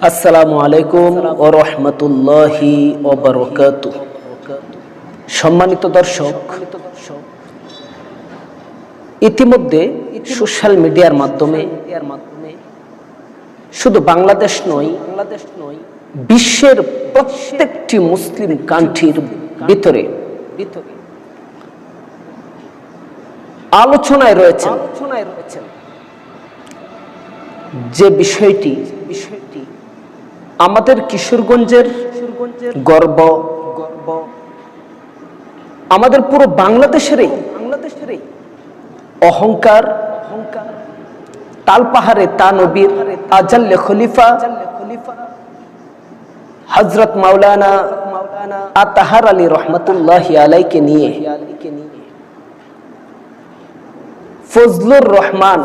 আসসালামু আলাইকুম ওয়া রাহমাতুল্লাহি ওয়া বারাকাতুহু। সম্মানিত দর্শক, ইতিমধ্যে সোশ্যাল মিডিয়ার মাধ্যমে শুধু বাংলাদেশ নয়, বিশ্বের প্রত্যেকটি মুসলিম কান্ট্রির ভিতরে আলোচনায় রয়েছেন যে বিষয়টি আমাদের কিশোরগঞ্জের গর্ব, আমাদের পুরো বাংলাদেশেরই অহংকার, তালপাহাড়ে তা নবীর আজাল্লে খলিফা হযরত মাওলানা আতাহার আলী রহমাতুল্লাহি আলাইকে নিয়ে ফজলুর রহমান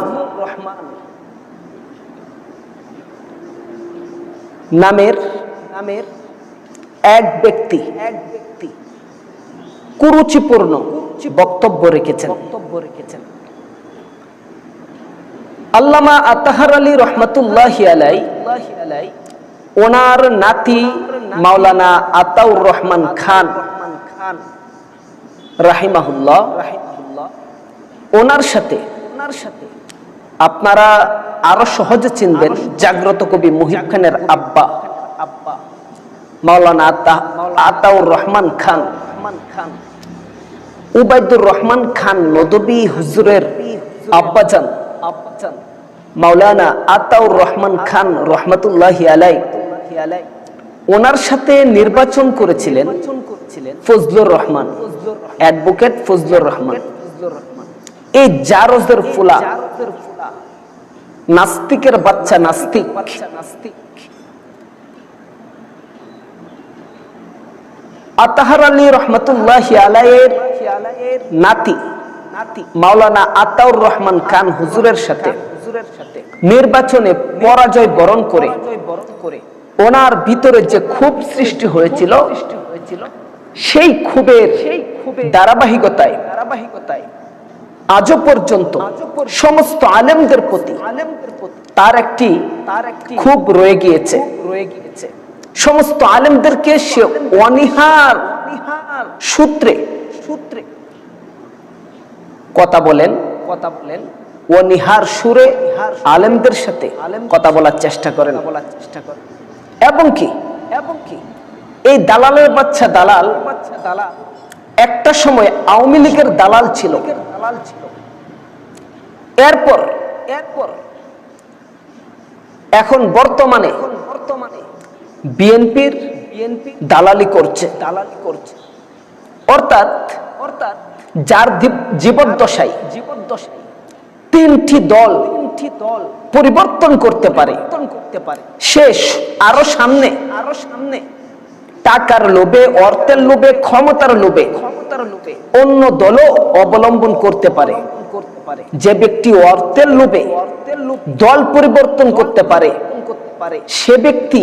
নামের এক ব্যক্তি কুরুচিপূর্ণ বক্তব্য রেখেছেন। আল্লামা আতাহার আলী রহমাতুল্লাহি আলাই ওনার নাতি মাওলানা আতাউর রহমান খান রাহিমাহুল্লাহ, ওনার সাথে আপনারা আরো সহজে চিনবেন জাগ্রত কবি মুহিব খানের আব্বা মাওলানা আতাউর রহমান খান, উবাইদুর রহমান খান নদভী হুজুরের আব্বাজান মাওলানা আতাউর রহমান খান রহমাতুল্লাহি আলাই ওনার সাথে নির্বাচন করেছিলেন ফজলুর রহমান, অ্যাডভোকেট ফজলুর রহমান। এই জারজের ফুলা, নাস্তিকের বাচ্চা নাস্তিক, আতাহার আলী রহমাতুল্লাহি আলাইয়ের নাতি মাওলানা আতাউর রহমান খান হুজুরের সাথে নির্বাচনে পরাজয় বরণ করে ওনার ভিতরে যে ক্ষোভ সৃষ্টি হয়েছিল, সেই ক্ষোভের ধারাবাহিকতায় আজও পর্যন্ত সমস্ত আলেমদের প্রতি তার একটি ক্ষোভ রয়ে গিয়েছে। সমস্ত আলেমদেরকে সে অনীহার সূত্রে কথা বলেন, অনীহার সুরে আলেমদের সাথে কথা বলার চেষ্টা করেন। এবং কি এই দালালের বাচ্চা দালাল একটা সময় আওয়ামী লীগের দালাল ছিল, এরপর এখন বর্তমানে বিএনপির দালালি করছে। অর্থাৎ যার জীবদ্দশায় তিনটি দল পরিবর্তন করতে পারে, শেষ আরো সামনে টাকার লোভে, অর্থের লোভে, ক্ষমতার লোভে অন্য দলও অবলম্বন করতে পারে। যে ব্যক্তি অর্থের লোভে দল পরিবর্তন করতে পারে, সে ব্যক্তি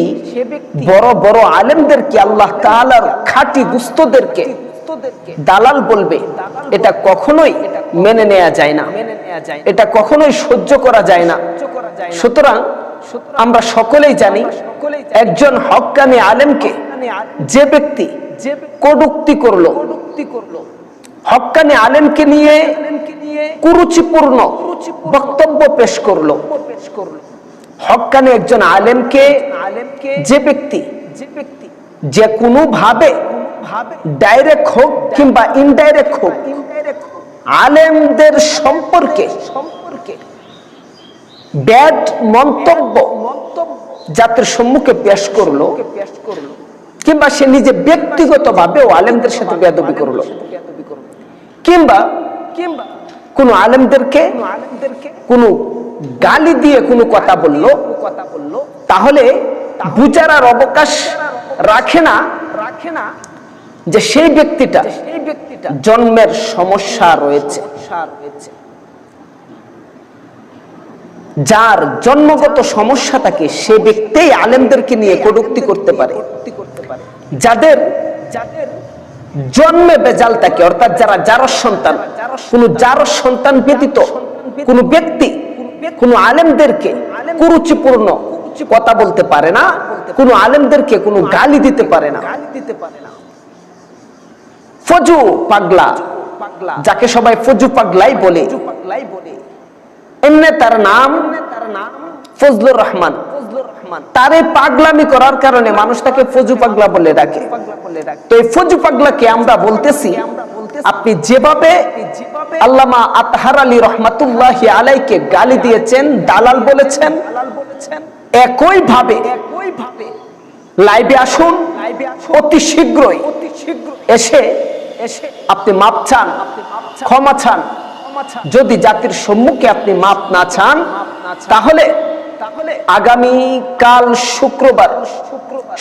বড় বড় আলেমদেরকে, আল্লাহ তাআলার খাঁটি দুস্থদেরকে দালাল বলবে। এটা কখনোই মেনে নেওয়া যায় না, এটা কখনোই সহ্য করা যায় না। সুতরাং আমরা সকলেই জানি, একজন হক্কানি আলেমকে যে ব্যক্তি কটূক্তি করলো, হক্কানি আলেমকে নিয়ে কুরুচিপূর্ণ বক্তব্য পেশ করলো, হক্কানি একজন আলেমকে যে ব্যক্তি যে কোনো ভাবে ডাইরেক্ট হোক কিংবা ইনডাইরেক্ট হোক আলেমদের সম্পর্কে ব্যাড মন্তব্য জাতির সম্মুখে পেশ করলো, কিংবা সে নিজে ব্যক্তিগতভাবে আলেমদের সাথে বেয়াদবি করলো, কিংবা কোন আলেমদেরকে কোন গালি দিয়ে কোনো কথা বললো, তাহলে বুঝার আর অবকাশ রাখে না যে সেই ব্যক্তিটা জন্মের সমস্যা রয়েছে। যার জন্মগত সমস্যা থাকে সে ব্যক্তি আলেমদেরকে নিয়ে কটূক্তি করতে পারে। যাদের জন্মে বেজাল থাকে, অর্থাৎ যারা জারজ সন্তান, কোন জারজ সন্তান ব্যতীত কোন ব্যক্তি কোন আলেমদেরকে কুরুচিপূর্ণ কথা বলতে পারে না, কোনো আলেমদেরকে কোনো গালি দিতে পারে না। ফজু পাগলা, যাকে সবাই ফজু পাগলাই বলে, এমনি তার নাম ফজলুর রহমান। তারে পাগলামি করার কারণে মানুষ তাকে ফজু পাগলা বলে ডাকে। তো এই ফজু পাগলাকে আমরা বলতেছি, আপনি যেভাবে আল্লামা আতহার আলী রহমাতুল্লাহি আলাইকে গালি দিয়েছেন, দালাল বলেছেন, একই ভাবে লাইভে আসুন, অতি শীঘ্রই এসে আপনি মাপ চান, ক্ষমা চান। যদি জাতির সম্মুখে আপনি মাপ না চান, তাহলে আগামী কাল শুক্রবার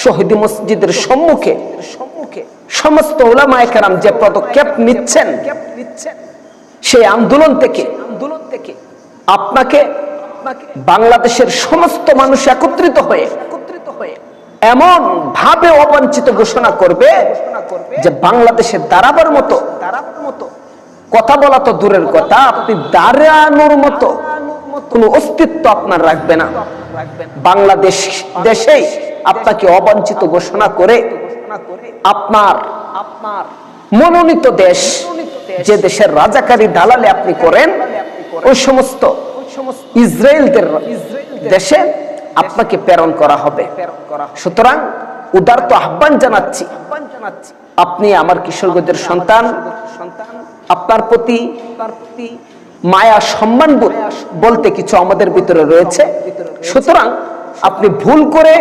শহীদ মসজিদের সম্মুখে সমস্ত উলামায়ে কেরাম যে পদক্ষেপ নিচ্ছেন, সেই আন্দোলন থেকে আপনাকে বাংলাদেশের সমস্ত মানুষ একত্রিত হয়ে এমন ভাবে অবাঞ্ছিত ঘোষণা করবে যে বাংলাদেশের দাঁড়াবার মতো, কথা বলা তো দূরের কথা, আপনি দাঁড়ানোর মতো কোনো অস্তিত্ব আপনার রাখবে না। বাংলাদেশ দেশেই আপনাকে অবাঞ্ছিত ঘোষণা করে আপনার মনোনীত দেশ, যে দেশের রাজাকারী দালালে আপনি করেন, ওই সমস্ত ইসরায়েলদের দেশে আপনাকে প্রেরণ করা হবে। সুতরাং উদারত আহ্বান জানাচ্ছি, আপনি আমার কিশোরগঞ্জের সন্তান, আপনার প্রতি মায়া সম্মানবোধ বলতে কিছু আমাদের ভিতরে রয়েছে। সুতরাং আপনি ভুল করে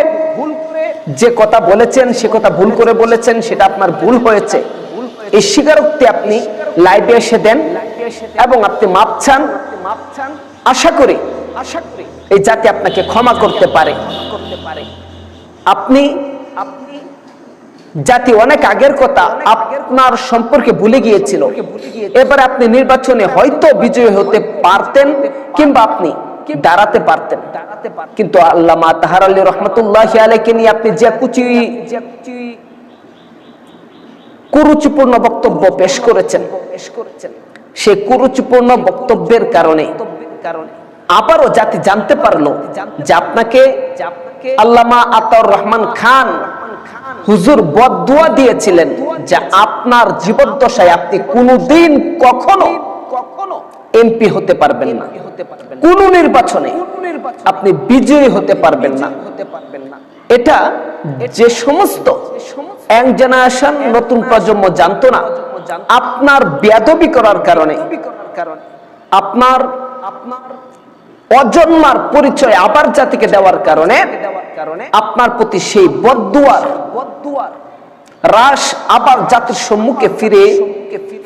যে কথা বলেছেন, সে কথা ভুল করে বলেছেন, সেটা আপনার ভুল হয়েছে, এই স্বীকারোক্তি আপনি লাইভে এসে দেন এবং আপনি মাপ চান। আশা করি এই জাতি আপনাকে ক্ষমা করতে পারে। আপনি জাতি অনেক আগের কথা আপনার সম্পর্কে ভুলে গিয়েছিল। এবার আপনি নির্বাচনে হয়তো বিজয়ী হতে পারতেন, কিংবা আপনি দাঁড়াতে পারতেন, কিন্তু আল্লামা আতহার আলী রহমাতুল্লাহি আলাইহিকে নিয়ে আপনি যে কুরুচিপূর্ণ বক্তব্য পেশ করেছেন, সেই কুরুচিপূর্ণ বক্তব্যের কারণে আবারও জাতি জানতে পারলো যে আপনাকে আল্লামা আতাউর রহমান খান হুজুর বদদুয়া দিয়েছিলেন যে আপনার জীবদ্দশায় আপনি কোনোদিন কখনো এমপি হতে পারবেন না, কোন নির্বাচনে আপনি বিজয়ী হতে পারবেন না। এটা যে সমস্ত ইয়াং জেনারেশন, নতুন প্রজন্ম জানতো না, আপনার বেয়াদবি করার কারণে, আপনার অজন্মার পরিচয় আবার জাতিকে দেওয়ার কারণে আপনার প্রতি সেই বদদুয়ার রাশ আবার জাতির সম্মুখে ফিরে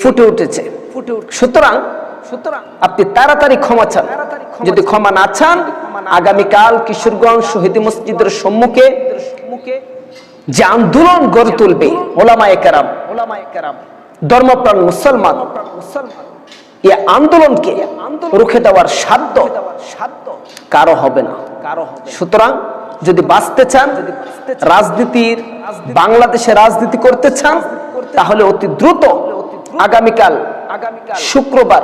ফুটে উঠেছে। সুতরাং আপনি তাড়াতাড়ি ক্ষমা চান। যদি ক্ষমা না চান, আগামীকাল কিশোরগঞ্জ শহীদ মসজিদের সম্মুখে যে আন্দোলন গড়ে তুলবে ওলামায়ে কেরাম, ধর্মপ্রাণ মুসলমান, এই আন্দোলনকে রুখে দেওয়ার সাধ্য কারো হবে না। সুতরাং যদি বাঁচতে চান, রাজনীতির বাংলাদেশে রাজনীতি করতে চান, তাহলে অতি দ্রুত আগামীকাল শুক্রবার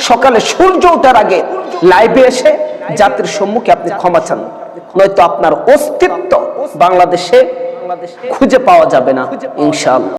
সকালে সূর্য ওঠার আগে লাইভে এসে জাতির সম্মুখে আপনি ক্ষমা চান, নয়তো আপনার অস্তিত্ব বাংলাদেশে খুঁজে পাওয়া যাবে না ইনশাআল্লাহ।